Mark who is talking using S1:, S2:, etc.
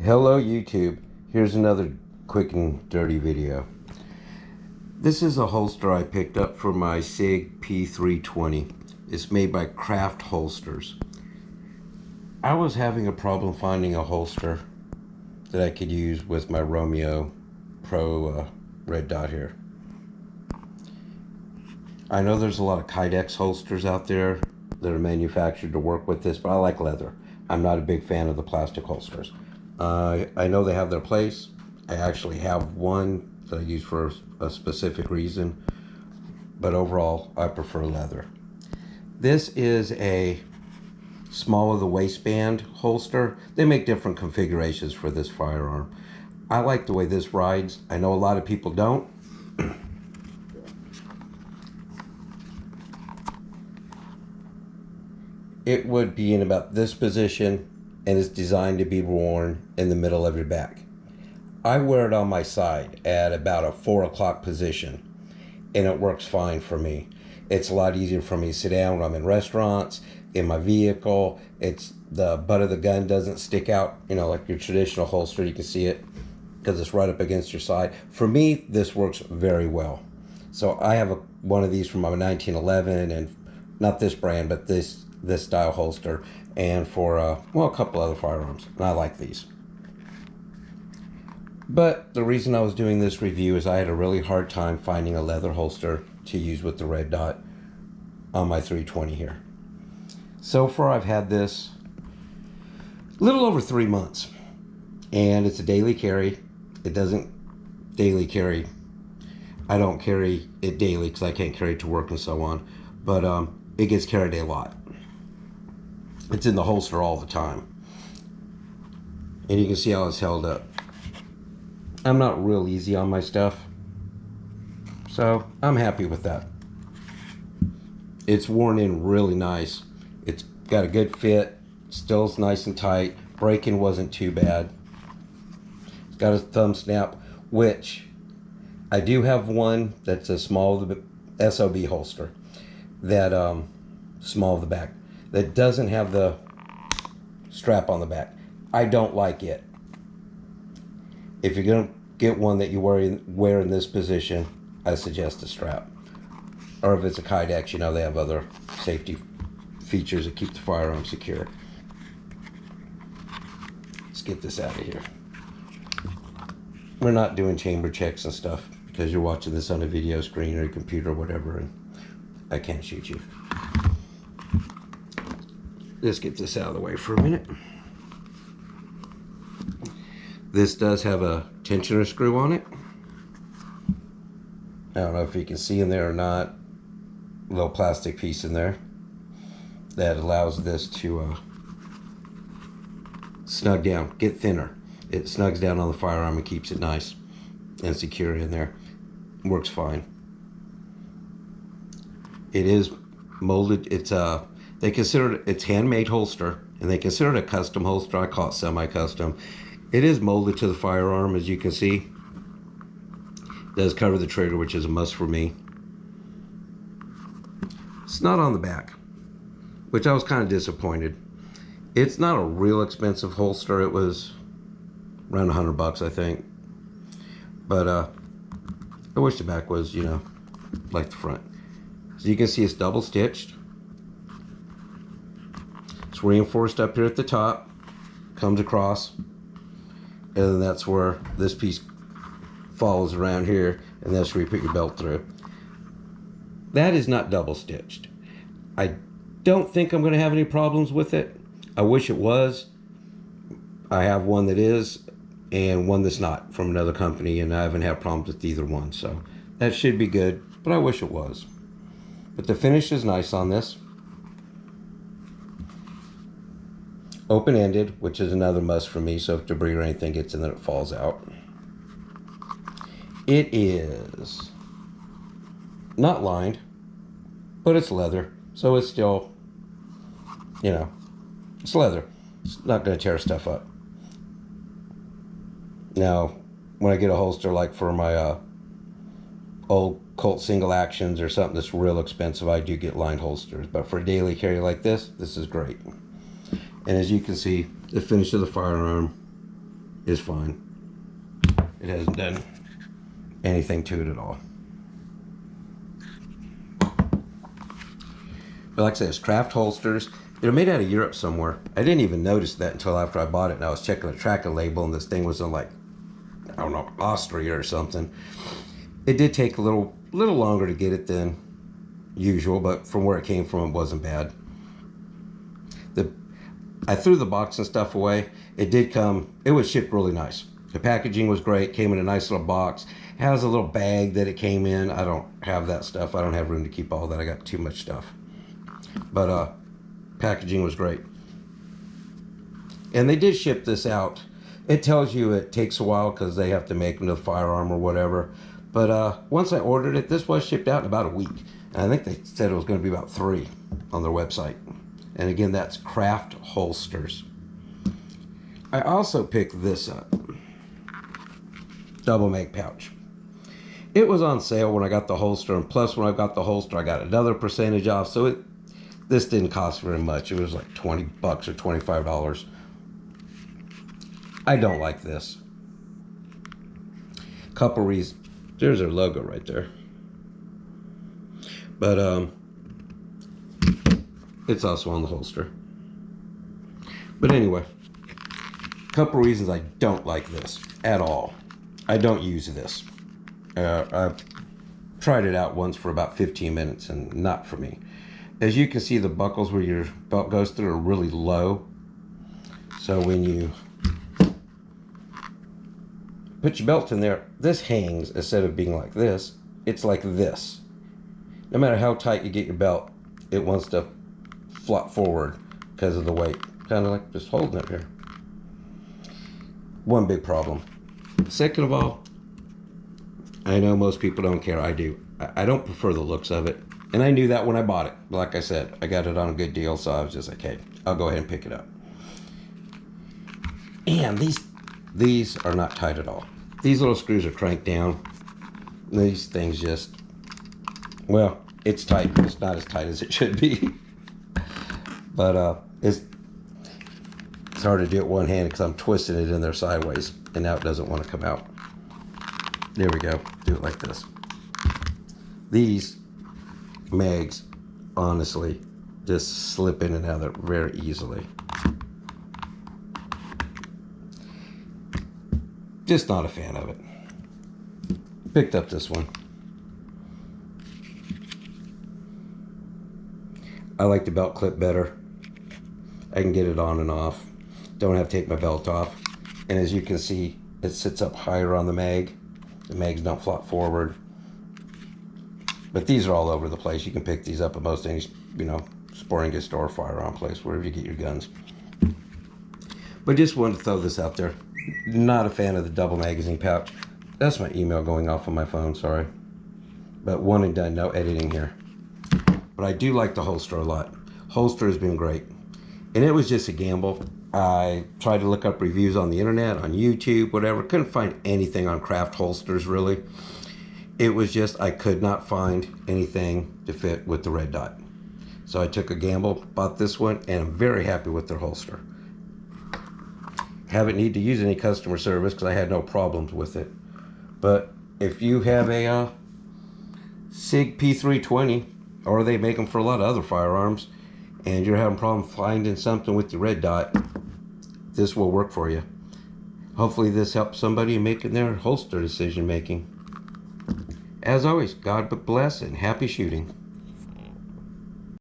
S1: Hello YouTube, here's another quick and dirty video. This is a holster I picked up for my SIG P320. It's made by Craft Holsters. I was having a problem finding a holster that I could use with my Romeo Pro red dot here. I know there's a lot of Kydex holsters out there that are manufactured to work with this, but I like leather. I'm not a big fan of the plastic holsters. I know they have their place. I actually have one that I use for a specific reason, but overall I prefer leather. This is a small of the waistband holster. They make different configurations for this firearm. I like the way this rides. I know a lot of people don't. It would be in about this position, and it's designed to be worn in the middle of your back. I wear it on my side at about a 4 o'clock position, and it works fine for me. It's a lot easier for me to sit down when I'm in restaurants, in my vehicle. It's the butt of the gun doesn't stick out, you know, like your traditional holster. You can see it because it's right up against your side. For me, this works very well. So I have one of these from my 1911, and not this brand, but this style holster, and for well, a couple other firearms, and I like these. But the reason I was doing this review is I had a really hard time finding a leather holster to use with the red dot on my 320 here. So far I've had this a little over 3 months, and it's a daily carry. It doesn't daily carry. I don't carry it daily because I can't carry it to work and so on, but it gets carried a lot. It's in the holster all the time. And you can see how it's held up. I'm not real easy on my stuff, so I'm happy with that. It's worn in really nice. It's got a good fit. Still is nice and tight. Break-in wasn't too bad. It's got a thumb snap, which I do have one that's a small SOB holster. That small of the back. That doesn't have the strap on the back. I don't like it. If you're gonna get one that you wear in this position, I suggest a strap. Or if it's a Kydex, you know they have other safety features that keep the firearm secure. Let's get this out of here. We're not doing chamber checks and stuff because you're watching this on a video screen or a computer or whatever, and I can't shoot you. Let's get this out of the way for a minute. This does have a tensioner screw on it. I don't know if you can see in there or not. A little plastic piece in there that allows this to snug down, get thinner. It snugs down on the firearm and keeps it nice and secure in there. Works fine. It is molded. It's they consider it's handmade holster, and they consider it a custom holster. I call it semi-custom. It is molded to the firearm, as you can see. It does cover the trigger, which is a must for me. It's not on the back, which I was kind of disappointed. It's not a real expensive holster. It was around $100, I think. But I wish the back was, you know, like the front. So you can see it's double stitched. It's reinforced up here at the top, comes across, and then that's where this piece follows around here, and that's where you put your belt through. That is not double stitched. I don't think I'm going to have any problems with it. I wish it was. I have one that is, and one that's not from another company, and I haven't had problems with either one, so that should be good, but I wish it was. But the finish is nice on this. Open-ended, which is another must for me, so if debris or anything gets in there, it falls out. It is not lined, but it's leather, so it's still, you know, it's leather. It's not going to tear stuff up. Now, when I get a holster like for my old Colt single actions or something that's real expensive, I do get lined holsters, but for a daily carry like this is great. And as you can see, the finish of the firearm is fine. It hasn't done anything to it at all. But like I said, it's craft holsters. They're made out of Europe somewhere. I didn't even notice that until after I bought it, and I was checking the tracking label, and this thing was in, like, I don't know, Austria or something. It did take a little longer to get it than usual, but from where it came from, it wasn't bad. I threw the box and stuff away. It did come, it was shipped really nice. The packaging was great, came in a nice little box. It has a little bag that it came in. I don't have that stuff. I don't have room to keep all that. I got too much stuff. But packaging was great. And they did ship this out. It tells you it takes a while because they have to make them to the firearm or whatever. But once I ordered it, this was shipped out in about a week. And I think they said it was going to be about 3 on their website. And again, that's Craft Holsters. I also picked this up. Double mag pouch. It was on sale when I got the holster, and plus when I got the holster, I got another percentage off. So this didn't cost very much. It was like $20 or $25. I don't like this. Couple reasons. There's their logo right there. But it's also on the holster. But anyway, couple reasons I don't like this at all. I don't use this. I've tried it out once for about 15 minutes and not for me. As you can see, the buckles where your belt goes through are really low. So when you put your belt in there, this hangs instead of being like this. It's like this. No matter how tight you get your belt, it wants to flop forward because of the weight. Kind of like just holding it here. One big problem. Second of all, I know most people don't care. I do. I don't prefer the looks of it. And I knew that when I bought it. Like I said, I got it on a good deal, so I was just like, hey, I'll go ahead and pick it up. And these are not tight at all. These little screws are cranked down. These things just, well, it's tight, but it's not as tight as it should be. But it's hard to do it one hand because I'm twisting it in there sideways, and now it doesn't want to come out. There we go. Do it like this. These mags, honestly, just slip in and out of there very easily. Just not a fan of it. Picked up this one. I like the belt clip better. I can get it on and off. Don't have to take my belt off. And as you can see, it sits up higher on the mag. The mags don't flop forward. But these are all over the place. You can pick these up at most any, sporting goods store, firearm place, wherever you get your guns. But just wanted to throw this out there. Not a fan of the double magazine pouch. That's my email going off on my phone, sorry. But one and done, no editing here. But I do like the holster a lot. Holster has been great. And it was just a gamble. I tried to look up reviews on the internet, on YouTube, whatever. Couldn't find anything on craft holsters, really. It was just, I could not find anything to fit with the red dot. So I took a gamble, bought this one, and I'm very happy with their holster. Haven't need to use any customer service because I had no problems with it. But if you have a SIG P320, or they make them for a lot of other firearms, and you're having a problem finding something with the red dot, this will work for you. Hopefully this helps somebody in making their holster decision making. As always, God bless and happy shooting.